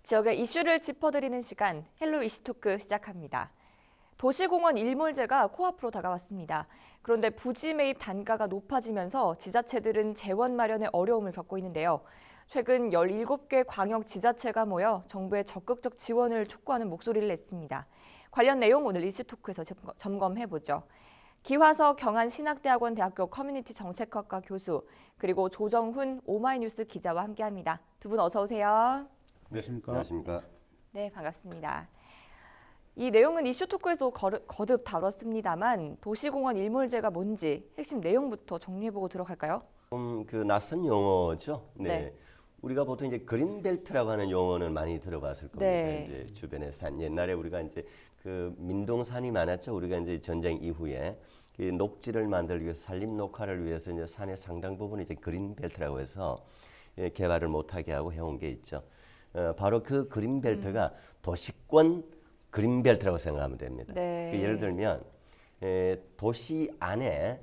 지역의 이슈를 짚어드리는 시간 헬로 이슈토크 시작합니다. 도시공원 일몰제가 코앞으로 다가왔습니다. 그런데 부지 매입 단가가 높아지면서 지자체들은 재원 마련에 어려움을 겪고 있는데요. 최근 17개 광역 지자체가 모여 정부의 적극적 지원을 촉구하는 목소리를 냈습니다. 관련 내용 오늘 이슈토크에서 점검해보죠. 기화석 경안신학대학원 대학교 커뮤니티 정책학과 교수 그리고 조정훈 오마이뉴스 기자와 함께합니다. 두 분 어서 오세요. 안녕하십니까? 안녕하십니까? 네, 반갑습니다. 이 내용은 이슈토크에서 거듭 다뤘습니다만 도시공원 일몰제가 뭔지 핵심 내용부터 정리해보고 들어갈까요? 그 낯선 용어죠. 네. 우리가 보통 이제 그린벨트라고 하는 용어는 많이 들어봤을 겁니다. 네. 이제 주변의 산 옛날에 우리가 이제 그 민둥산이 많았죠. 우리가 이제 전쟁 이후에 그 녹지를 만들기 위해서 산림 녹화를 위해서 이제 산의 상당 부분이 이제 그린벨트라고 해서 개발을 못하게 하고 해온 게 있죠. 바로 그 그린벨트가 도시권 그린벨트라고 생각하면 됩니다. 네. 그 예를 들면 도시 안에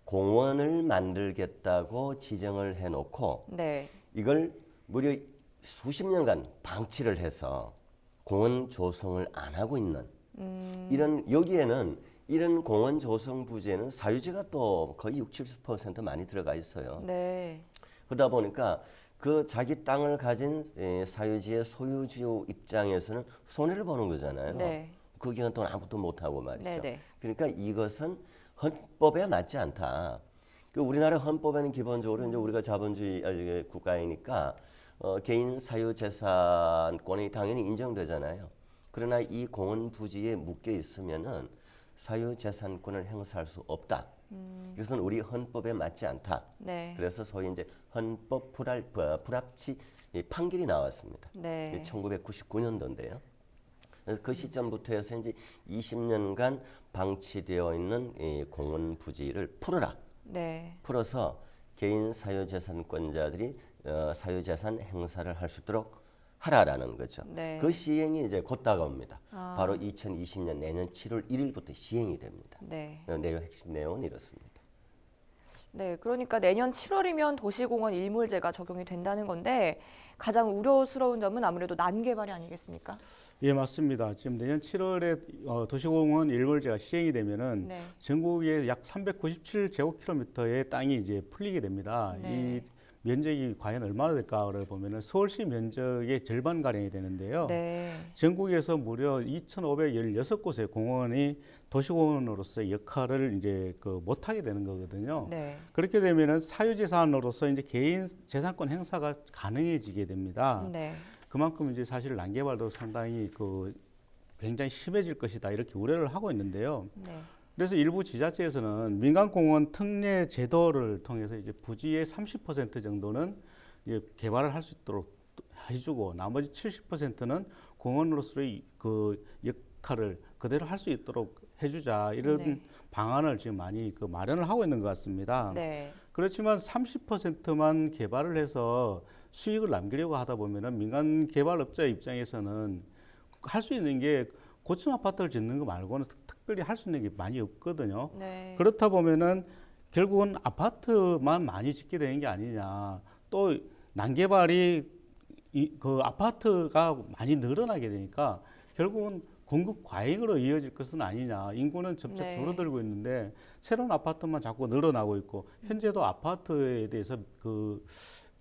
공원을 만들겠다고 지정을 해놓고 네. 이걸 무려 수십 년간 방치를 해서 공원 조성을 안 하고 있는 이런 공원 조성 부지에는 사유지가 또 거의 60~70% 많이 들어가 있어요. 네. 그러다 보니까 그 자기 땅을 가진 사유지의 소유주 입장에서는 손해를 보는 거잖아요. 네. 그 기간 동안 아무것도 못하고 말이죠. 네네. 그러니까 이것은 헌법에 맞지 않다. 그 우리나라 헌법에는 기본적으로 이제 우리가 자본주의 국가이니까 개인 사유재산권이 당연히 인정되잖아요. 그러나 이 공원 부지에 묶여 있으면은 사유재산권을 행사할 수 없다. 이것은 우리 헌법에 맞지 않다. 네. 그래서 소위 이제 헌법 불합치 판결이 나왔습니다. 네. 1999년도인데요. 그래서 그 시점부터 해서 이제 20년간 방치되어 있는 이 공원 부지를 풀어라. 네. 풀어서 개인 사유재산권자들이 사유재산 행사를 할 수 있도록 하라라는 거죠. 네. 그 시행이 이제 곧 다가옵니다. 아. 바로 2020년 내년 7월 1일부터 시행이 됩니다. 네. 핵심 내용은 이렇습니다. 네. 그러니까 내년 7월이면 도시공원 일몰제가 적용이 된다는 건데 가장 우려스러운 점은 아무래도 난개발이 아니겠습니까? 예, 맞습니다. 지금 내년 7월에 도시공원 일몰제가 시행이 되면은 네. 전국에 약 397제곱킬로미터의 땅이 이제 풀리게 됩니다. 네. 이 면적이 과연 얼마나 될까를 보면은 서울시 면적의 절반 가량이 되는데요. 네. 전국에서 무려 2,516곳의 공원이 도시공원으로서의 역할을 이제 못하게 되는 거거든요. 네. 그렇게 되면은 사유재산으로서 이제 개인 재산권 행사가 가능해지게 됩니다. 네. 그만큼 이제 사실 난개발도 상당히 굉장히 심해질 것이다 이렇게 우려를 하고 있는데요. 네. 그래서 일부 지자체에서는 민간공원 특례 제도를 통해서 이제 부지의 30% 정도는 이제 개발을 할 수 있도록 해주고 나머지 70%는 공원으로서의 그 역할을 그대로 할 수 있도록 해주자 이런 네. 방안을 지금 많이 마련을 하고 있는 것 같습니다. 네. 그렇지만 30%만 개발을 해서 수익을 남기려고 하다 보면은 민간 개발업자 입장에서는 할 수 있는 게 고층 아파트를 짓는 거 말고는 특별히 할 수 있는 게 많이 없거든요. 네. 그렇다 보면은 결국은 아파트만 많이 짓게 되는 게 아니냐. 또 난개발이 그 아파트가 많이 늘어나게 되니까 결국은 공급 과잉으로 이어질 것은 아니냐. 인구는 점차 네. 줄어들고 있는데 새로운 아파트만 자꾸 늘어나고 있고 현재도 아파트에 대해서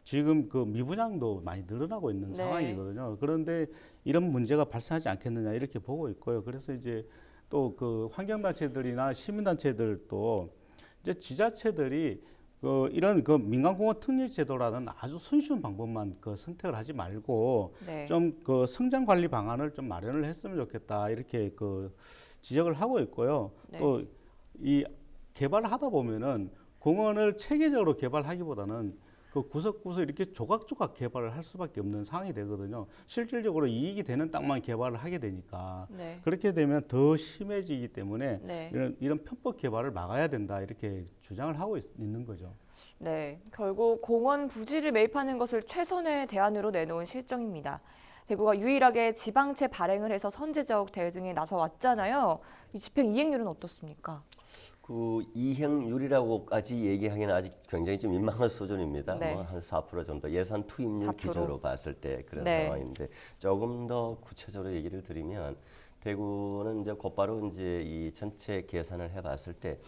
지금 미분양도 많이 늘어나고 있는 네. 상황이거든요. 그런데 이런 문제가 발생하지 않겠느냐 이렇게 보고 있고요. 그래서 이제 또 환경단체들이나 시민단체들도 이제 지자체들이 이런 민간공원 특례 제도라는 아주 손쉬운 방법만 선택을 하지 말고 네. 좀 성장 관리 방안을 좀 마련을 했으면 좋겠다 이렇게 지적을 하고 있고요. 네. 또 이 개발을 하다 보면은 공원을 체계적으로 개발하기보다는 구석구석 이렇게 조각조각 개발을 할 수밖에 없는 상황이 되거든요. 실질적으로 이익이 되는 땅만 개발을 하게 되니까 네. 그렇게 되면 더 심해지기 때문에 네. 이런 편법 개발을 막아야 된다 이렇게 주장을 하고 있는 거죠. 네. 결국 공원 부지를 매입하는 것을 최선의 대안으로 내놓은 실정입니다. 대구가 유일하게 지방채 발행을 해서 선제적 대응에 나서 왔잖아요. 이 집행 이행률은 어떻습니까? 그 이행률이라고까지 얘기하기는 아직 굉장히 좀 민망한 수준입니다. 네. 뭐 한 4% 정도 예산 투입률 4%. 기준으로 봤을 때 그런 네. 상황인데 조금 더 구체적으로 얘기를 드리면 대구는 이제 곧바로 이제 이 전체 계산을 해봤을 때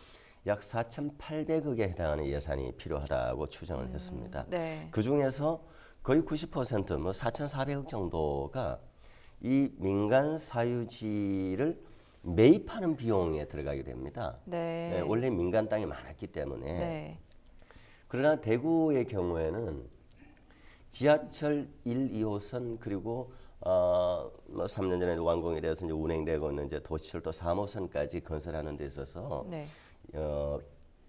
약 4,800억에 해당하는 예산이 필요하다고 추정을 했습니다. 네. 그 중에서 거의 90%, 뭐 4,400억 정도가 이 민간 사유지를 매입하는 비용에 들어가게 됩니다. 네. 네, 원래 민간 땅이 많았기 때문에. 네. 그러나 대구의 경우에는 지하철 1, 2호선 그리고 뭐 3년 전에 완공이 되어서 이제 운행되고 있는 이제 도시철도 3호선까지 건설하는 데 있어서 네.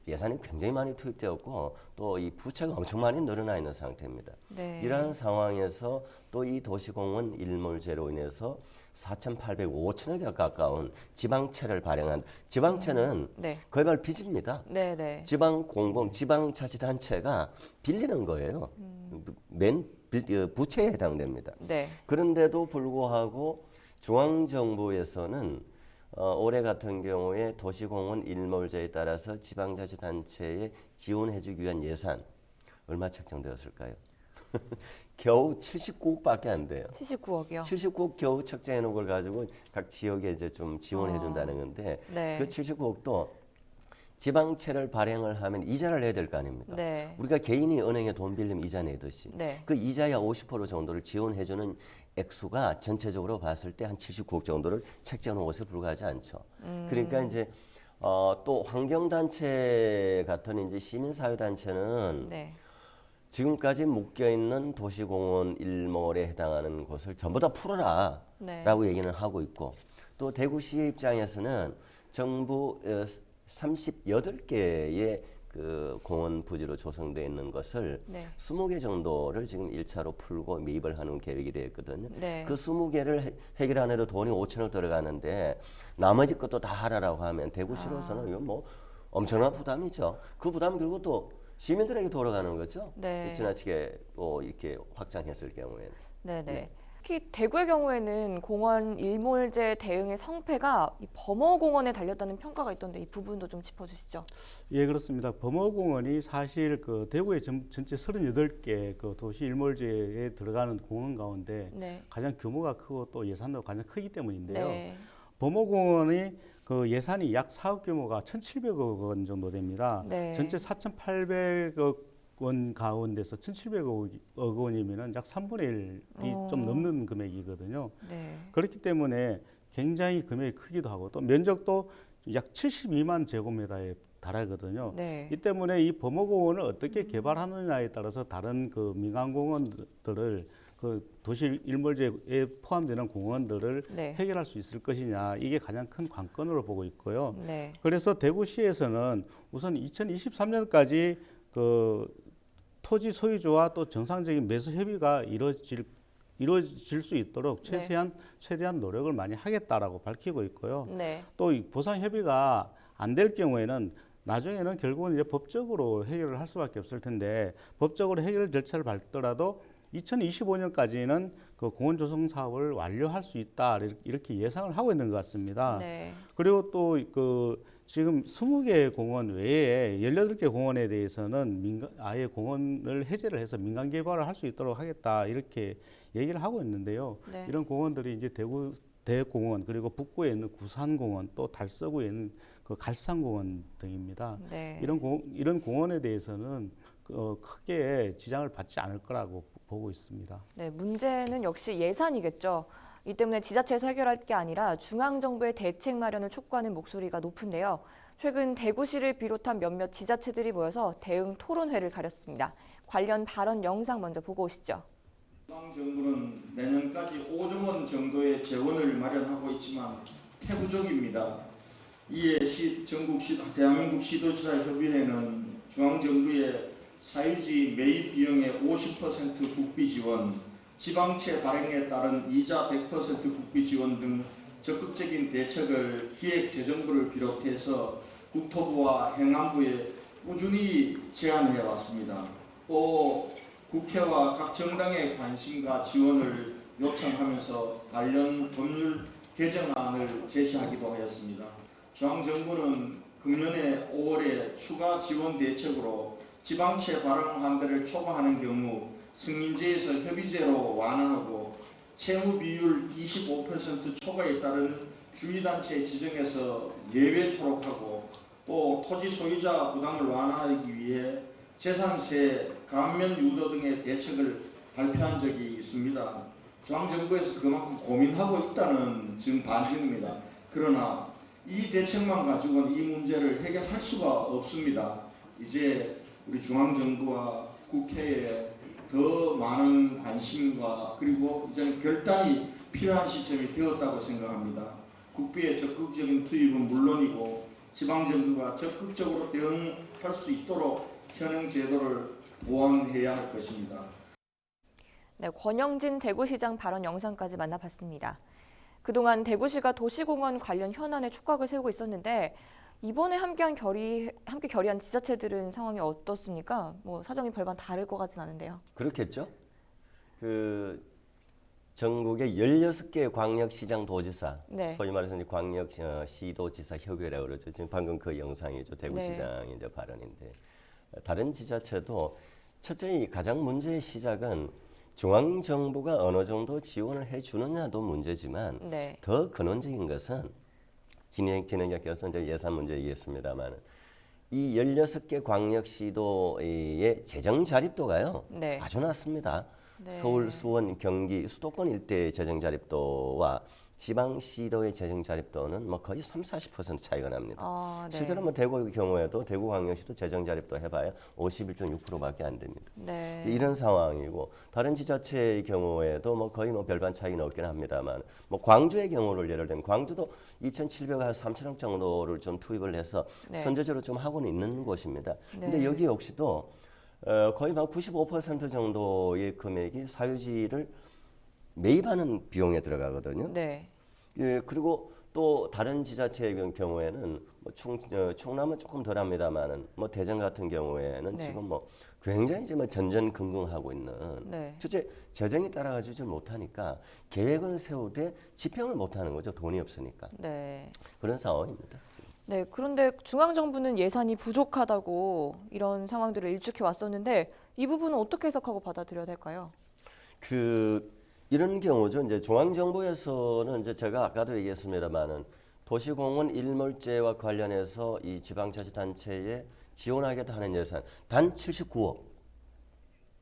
예산이 굉장히 많이 투입되었고 또 이 부채가 엄청 많이 늘어나 있는 상태입니다. 네. 이러한 상황에서 또 이 도시공원 일몰제로 인해서 4,805천억에 가까운 지방채를 발행한 지방채는 네. 거의 말 빚입니다. 네. 네. 지방자치단체가 빌리는 거예요. 부채에 해당됩니다. 네. 그런데도 불구하고 중앙정부에서는 올해 같은 경우에 도시공원 일몰제에 따라서 지방자치단체에 지원해주기 위한 예산 얼마 책정되었을까요? 겨우 79억밖에 안 돼요. 79억이요. 79억 겨우 책정해 놓은 걸 가지고 각 지역에 이제 좀 지원해 준다는 건데 네. 그 79억도 지방채를 발행을 하면 이자를 내야 될 거 아닙니까? 네. 우리가 개인이 은행에 돈 빌리면 이자 내듯이 네. 그 이자야 50% 정도를 지원해 주는 액수가 전체적으로 봤을 때 한 79억 정도를 책정해 놓은 것에 불과하지 않죠. 그러니까 이제 또 환경단체 같은 이제 시민사회단체는 네. 지금까지 묶여 있는 도시공원 일몰에 해당하는 곳을 전부 다 풀어라 네. 라고 얘기는 하고 있고 또 대구시의 입장에서는 정부 38개의 그 공원 부지로 조성되어 있는 것을 네. 20개 정도를 지금 1차로 풀고 매입을 하는 계획이 되어 있거든요. 네. 그 20개를 해결하는데도 돈이 5천억 들어가는데 나머지 것도 다 하라라고 하면 대구시로서는 이건 뭐 엄청난 부담이죠. 그 부담이 결국 또 시민들에게 돌아가는 거죠. 네. 지나치게 또 이렇게 확장했을 경우에는. 네네. 네. 특히 대구의 경우에는 공원 일몰제 대응의 성패가 이 범어공원에 달렸다는 평가가 있던데 이 부분도 좀 짚어주시죠. 예, 그렇습니다. 범어공원이 사실 그 대구의 전체 38개 그 도시 일몰제에 들어가는 공원 가운데 네. 가장 규모가 크고 또 예산도 가장 크기 때문인데요. 네. 범어공원이 그 예산이 약 사업 규모가 1,700억 원 정도 됩니다. 네. 전체 4,800억 원 가운데서 1,700억 원이면은 약 3분의 1이 좀 넘는 금액이거든요. 네. 그렇기 때문에 굉장히 금액이 크기도 하고 또 면적도 약 72만 제곱미터에 달하거든요. 네. 이 때문에 이 범어공원을 어떻게 개발하느냐에 따라서 다른 그 민간공원들을 그 도시 일몰제에 포함되는 공원들을 네. 해결할 수 있을 것이냐 이게 가장 큰 관건으로 보고 있고요. 네. 그래서 대구시에서는 우선 2023년까지 그 토지 소유주와 또 정상적인 매수 협의가 이루어질 수 있도록 네. 최대한 노력을 많이 하겠다라고 밝히고 있고요. 네. 또 이 보상 협의가 안 될 경우에는 나중에는 결국은 이제 법적으로 해결을 할 수밖에 없을 텐데 법적으로 해결 절차를 밟더라도 2025년까지는 그 공원 조성 사업을 완료할 수 있다 이렇게 예상을 하고 있는 것 같습니다. 네. 그리고 또 그 지금 20개 공원 외에 18개 공원에 대해서는 아예 공원을 해제를 해서 민간 개발을 할 수 있도록 하겠다 이렇게 얘기를 하고 있는데요. 네. 이런 공원들이 이제 대구 대공원 그리고 북구에 있는 구산공원 또 달서구에 있는 그 갈산공원 등입니다. 네. 이런 공원에 대해서는 크게 지장을 받지 않을 거라고 보고 있습니다. 네, 문제는 역시 예산이겠죠. 이 때문에 지자체에서 해결할 게 아니라 중앙정부의 대책 마련을 촉구하는 목소리가 높은데요. 최근 대구시를 비롯한 몇몇 지자체들이 모여서 대응 토론회를 가렸습니다. 관련 발언 영상 먼저 보고 오시죠. 중앙정부는 내년까지 5조 원 정도의 재원을 마련하고 있지만 태부적입니다. 이에 대한민국 시도지사 협의회는 중앙정부의 사유지 매입 비용의 50% 국비 지원, 지방채 발행에 따른 이자 100% 국비 지원 등 적극적인 대책을 기획재정부를 비롯해서 국토부와 행안부에 꾸준히 제안해 왔습니다. 또 국회와 각 정당의 관심과 지원을 요청하면서 관련 법률 개정안을 제시하기도 하였습니다. 중앙정부는 금년에 5월에 추가 지원 대책으로 지방채 발행 환대를 초과하는 경우 승인제에서 협의제로 완화하고 채무 비율 25% 초과에 따른 주의단체 지정에서 예외토록 하고 또 토지 소유자 부담을 완화하기 위해 재산세 감면 유도 등의 대책을 발표한 적이 있습니다. 중앙정부에서 그만큼 고민하고 있다는 지금 반증입니다. 그러나 이 대책만 가지고는 이 문제를 해결할 수가 없습니다. 이제 우리 중앙정부와 국회에 더 많은 관심과 그리고 이제는 결단이 필요한 시점이 되었다고 생각합니다. 국비의 적극적인 투입은 물론이고 지방정부가 적극적으로 대응할 수 있도록 현행 제도를 보완해야 할 것입니다. 네, 권영진 대구시장 발언 영상까지 만나봤습니다. 그동안 대구시가 도시공원 관련 현안에 촉각을 세우고 있었는데 이번에 함께 결의한 지자체들은 상황이 어떻습니까? 뭐 사정이 별반 다를 것 같진 않은데요. 그렇겠죠. 그 전국의 16개 광역시장 도지사, 네. 소위 말해서 이제 광역시도지사 협의회라고 그러죠. 지금 방금 그 영상이죠. 대구시장의 이제 발언인데 다른 지자체도 첫째 이 가장 문제의 시작은 중앙 정부가 어느 정도 지원을 해주느냐도 문제지만 네. 더 근원적인 것은 진행자께서 이제 예산 문제 얘기했습니다만 이 16개 광역시도의 재정 자립도가요 네. 아주 낮습니다. 네. 서울, 수원, 경기, 수도권 일대의 재정 자립도와 지방시도의 재정 자립도는 뭐 거의 30~40% 차이가 납니다. 아, 네. 실제로 뭐 대구의 경우에도 대구광역시도 재정 자립도 해봐야 51.6%밖에 안 됩니다. 네. 이런 상황이고 다른 지자체의 경우에도 뭐 거의 뭐 별반 차이는 없긴 합니다만 뭐 광주의 경우를 예를 들면 광주도 2,700억 3천억 정도를 좀 투입을 해서 네. 선제적으로 좀 하고는 있는 곳입니다. 네. 근데 여기 역시도 거의 한 95% 정도의 금액이 사유지를 매입하는 비용에 들어가거든요. 네. 예, 그리고 또 다른 지자체의 경우에는 뭐 충남은 조금 덜합니다만은 뭐 대전 같은 경우에는 네. 지금 뭐 굉장히 이제 뭐 전전긍긍하고 있는 네. 첫째 재정이 따라가지를 못하니까 계획을 세우되 집행을 못하는 거죠. 돈이 없으니까 네. 그런 상황입니다. 네, 그런데 중앙정부는 예산이 부족하다고 이런 상황들을 일축해 왔었는데 이 부분은 어떻게 해석하고 받아들여야 될까요? 이런 경우죠. 이제 중앙정부에서는 이제 제가 아까도 얘기했습니다만은 도시공원 일몰제와 관련해서 이 지방자치단체에 지원하겠다 하는 예산 단 79억.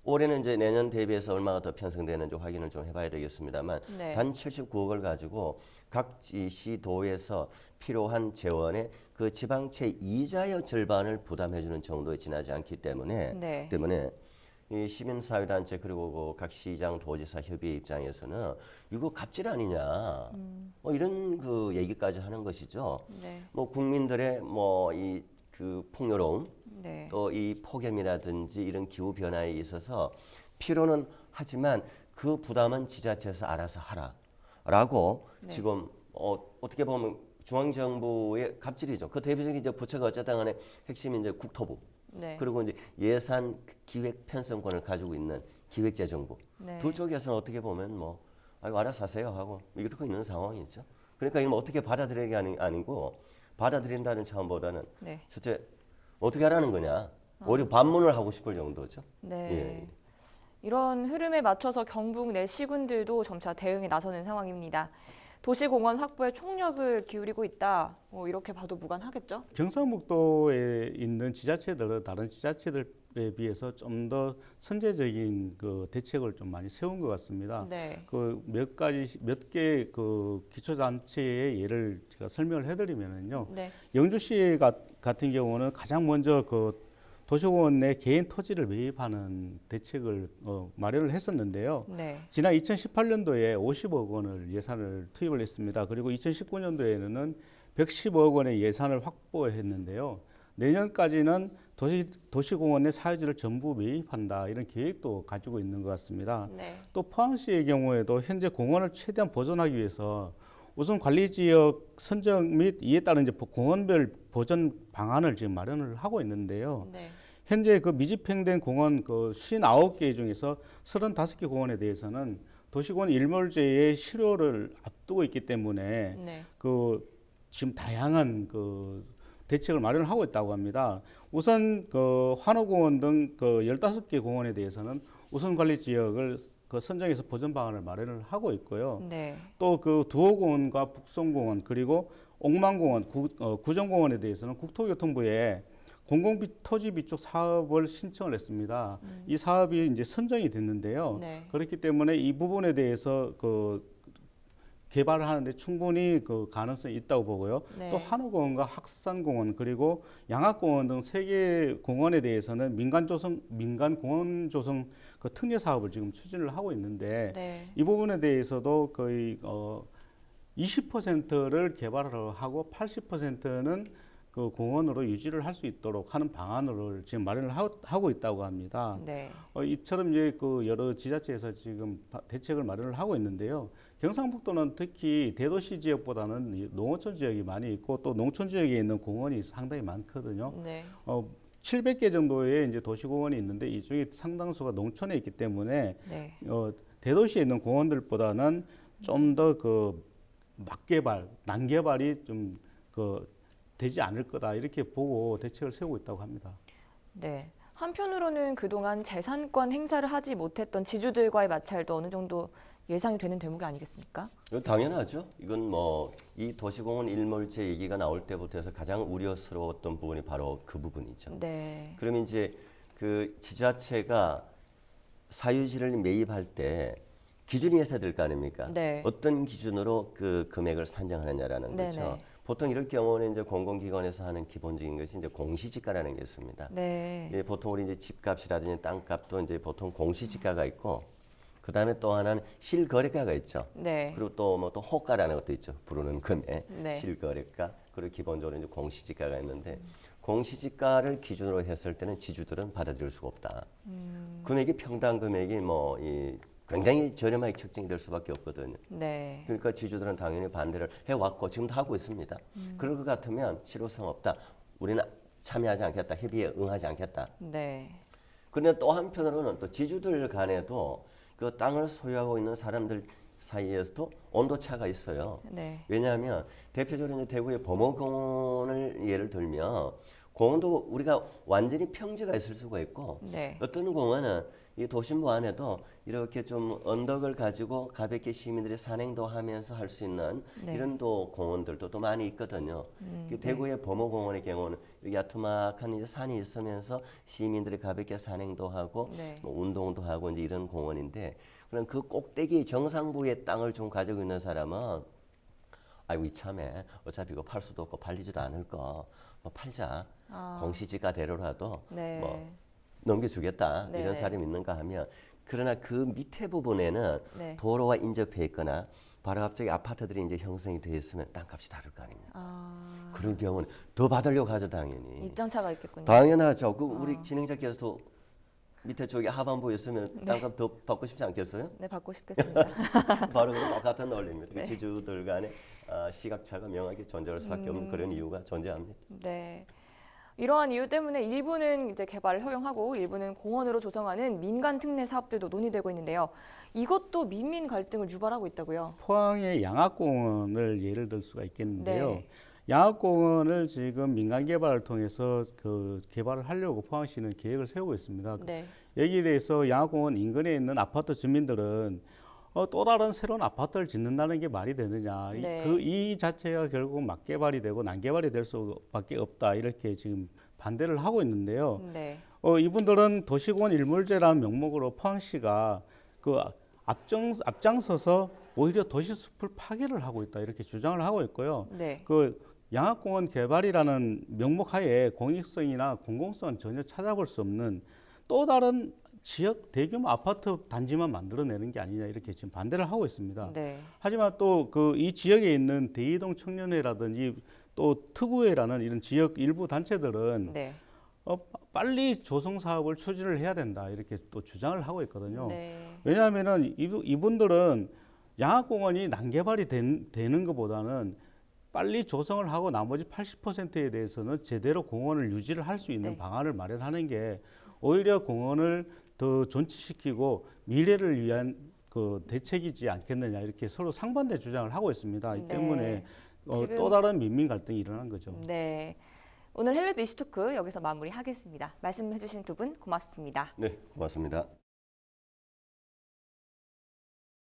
올해는 이제 내년 대비해서 얼마가 더 편성되는지 확인을 좀 해봐야 되겠습니다만 네. 단 79억을 가지고 각 시도에서 필요한 재원의 그 지방채 이자의 절반을 부담해주는 정도에 지나지 않기 때문에 네. 이 시민사회단체 그리고 그 각 시장 도지사 협의회 입장에서는 이거 갑질 아니냐 뭐 이런 그 얘기까지 하는 것이죠. 네. 뭐 국민들의 뭐 이 그 풍요로움 네. 또 이 폭염이라든지 이런 기후 변화에 있어서 필요는 하지만 그 부담은 지자체에서 알아서 하라라고 네. 지금 어떻게 보면 중앙정부의 갑질이죠. 그 대표적인 이제 부처가 어쨌든 간에 핵심이 이제 국토부. 네. 그리고 이제 예산 기획 편성권을 가지고 있는 기획재정부 네. 두 쪽에서는 어떻게 보면 뭐 알아서 하세요 하고 이렇게 있는 상황이죠. 그러니까 이건 어떻게 받아들이는 게 아니고 받아들인다는 차원보다는 네. 첫째 어떻게 하라는 거냐 오히려 반문을 하고 싶을 정도죠. 네. 예. 이런 흐름에 맞춰서 경북 내 시군들도 점차 대응에 나서는 상황입니다. 도시공원 확보에 총력을 기울이고 있다. 뭐 이렇게 봐도 무관하겠죠? 경상북도에 있는 지자체들은 다른 지자체들에 비해서 좀 더 선제적인 그 대책을 좀 많이 세운 것 같습니다. 네. 그 몇 개 그 기초단체의 예를 제가 설명을 해드리면은요. 네. 영주시 같은 경우는 가장 먼저 그 도시공원 내 개인 토지를 매입하는 대책을 마련을 했었는데요. 네. 지난 2018년도에 50억 원을 예산을 투입을 했습니다. 그리고 2019년도에는 110억 원의 예산을 확보했는데요. 내년까지는 도시공원의 사유지를 전부 매입한다 이런 계획도 가지고 있는 것 같습니다. 네. 또 포항시의 경우에도 현재 공원을 최대한 보존하기 위해서 우선 관리지역 선정 및 이에 따른 이제 공원별 보존 방안을 지금 마련을 하고 있는데요. 네. 현재 그 미집행된 공원 그 59개 중에서 35개 공원에 대해서는 도시공원 일몰제의 실효를 앞두고 있기 때문에 네. 그 지금 다양한 그 대책을 마련하고 있다고 합니다. 우선 그 환호공원 등 그 15개 공원에 대해서는 우선 관리 지역을 그 선정해서 보전 방안을 마련을 하고 있고요. 네. 또 그 두호공원과 북송공원 그리고 옥만공원, 구정공원에 대해서는 국토교통부에 토지 비축 사업을 신청을 했습니다. 이 사업이 이제 선정이 됐는데요. 네. 그렇기 때문에 이 부분에 대해서 그 개발을 하는데 충분히 그 가능성이 있다고 보고요. 네. 또 한호공원과 학산공원 그리고 양학공원 등 3개 공원에 대해서는 민간 공원 조성 그 특례 사업을 지금 추진을 하고 있는데 네. 이 부분에 대해서도 거의 20%를 개발을 하고 80%는 그 공원으로 유지를 할 수 있도록 하는 방안을 지금 마련을 하고 있다고 합니다. 네. 이처럼 이제 그 여러 지자체에서 지금 대책을 마련을 하고 있는데요. 경상북도는 특히 대도시 지역보다는 농어촌 지역이 많이 있고 또 농촌 지역에 있는 공원이 상당히 많거든요. 네. 700개 정도의 이제 도시공원이 있는데 이 중에 상당수가 농촌에 있기 때문에 네. 대도시에 있는 공원들보다는 좀 더 그 막개발, 난개발이 좀 그 되지 않을 거다 이렇게 보고 대책을 세우고 있다고 합니다. 네. 한편으로는 그동안 재산권 행사를 하지 못했던 지주들과의 마찰도 어느 정도 예상이 되는 대목이 아니겠습니까? 이건 당연하죠. 이건 뭐 이 도시공원 일몰제 얘기가 나올 때부터 해서 가장 우려스러웠던 부분이 바로 그 부분이죠. 네. 그러면 이제 그 지자체가 사유지를 매입할 때 기준이 있어야 될 거 아닙니까? 네. 어떤 기준으로 그 금액을 산정하느냐라는 거죠. 네네. 보통 이럴 경우는 이제 공공기관에서 하는 기본적인 것이 이제 공시지가라는 게 있습니다. 네. 예, 보통 우리 이제 집값이라든지 땅값도 이제 보통 공시지가가 있고, 그 다음에 또 하나는 실거래가가 있죠. 네. 그리고 또 뭐 또 호가라는 것도 있죠. 부르는 금액, 네. 실거래가. 그리고 기본적으로 이제 공시지가가 있는데 공시지가를 기준으로 했을 때는 지주들은 받아들일 수가 없다. 금액이 평당 금액이 뭐 굉장히 저렴하게 책정이 될 수밖에 없거든요. 네. 그러니까 지주들은 당연히 반대를 해왔고 지금도 하고 있습니다. 그럴 것 같으면 실효성 없다. 우리는 참여하지 않겠다. 협의에 응하지 않겠다. 네. 그런데 또 한편으로는 또 지주들 간에도 그 땅을 소유하고 있는 사람들 사이에서도 온도차가 있어요. 네. 왜냐하면 대표적으로 이제 대구의 범어공원을 예를 들면 공원도 우리가 완전히 평지가 있을 수가 있고 네. 어떤 공원은 이 도심부 안에도 이렇게 좀 언덕을 가지고 가볍게 시민들이 산행도 하면서 할 수 있는 네. 이런 또 공원들도 또 많이 있거든요. 그 네. 대구의 범어공원의 경우는 여기 야투막한 이제 산이 있으면서 시민들이 가볍게 산행도 하고 네. 뭐 운동도 하고 이제 이런 공원인데 그럼 그 꼭대기 정상부의 땅을 좀 가지고 있는 사람은 아이고 이참에 어차피 이거 팔 수도 없고 팔리지도 않을 거 뭐 팔자 공시지가대로라도 네. 뭐 넘겨주겠다 네. 이런 사람이 있는가 하면 그러나 그 밑에 부분에는 네. 도로와 인접해 있거나 바로 갑자기 아파트들이 이제 형성이 돼 있으면 땅값이 다를 거 아닙니까? 그런 경우는 더 받으려고 하죠 당연히. 입장차가 있겠군요. 당연하죠. 그 우리 진행자께서도 밑에 쪽에 하반부에 있으면 네. 땅값 더 받고 싶지 않겠어요? 네, 받고 싶겠습니다. 바로 그 똑같은 논리입니다. 네. 지주들 간의 시각차가 명확히 존재할 수밖에 없는 그런 이유가 존재합니다. 네. 이러한 이유 때문에 일부는 이제 개발을 허용하고 일부는 공원으로 조성하는 민간 특례 사업들도 논의되고 있는데요. 이것도 민민 갈등을 유발하고 있다고요. 포항의 양학공원을 예를 들 수가 있겠는데요. 네. 양학공원을 지금 민간 개발을 통해서 그 개발을 하려고 포항시는 계획을 세우고 있습니다. 네. 여기에 대해서 양학공원 인근에 있는 아파트 주민들은 또 다른 새로운 아파트를 짓는다는 게 말이 되느냐. 네. 이 자체가 결국 막개발이 되고 난개발이 될 수밖에 없다. 이렇게 지금 반대를 하고 있는데요. 네. 이분들은 도시공원 일몰제라는 명목으로 포항시가 그 앞장서서 오히려 도시숲을 파괴를 하고 있다. 이렇게 주장을 하고 있고요. 네. 그 양학공원 개발이라는 명목하에 공익성이나 공공성은 전혀 찾아볼 수 없는 또 다른 지역 대규모 아파트 단지만 만들어내는 게 아니냐 이렇게 지금 반대를 하고 있습니다. 네. 하지만 또 그 이 지역에 있는 대이동 청년회라든지 또 특우회라는 이런 지역 일부 단체들은 네. 빨리 조성 사업을 추진을 해야 된다 이렇게 또 주장을 하고 있거든요. 네. 왜냐하면은 이분들은 양학공원이 난개발이 되는 것보다는 빨리 조성을 하고 나머지 80%에 대해서는 제대로 공원을 유지를 할 수 있는 네. 방안을 마련하는 게 오히려 공원을 더 존치시키고 미래를 위한 그 대책이지 않겠느냐 이렇게 서로 상반된 주장을 하고 있습니다. 이 네. 때문에 지금- 또 다른 민민 갈등이 일어난 거죠. 네. 오늘 헬로이스토크 여기서 마무리하겠습니다. 말씀해주신 두 분 고맙습니다. 네, 고맙습니다.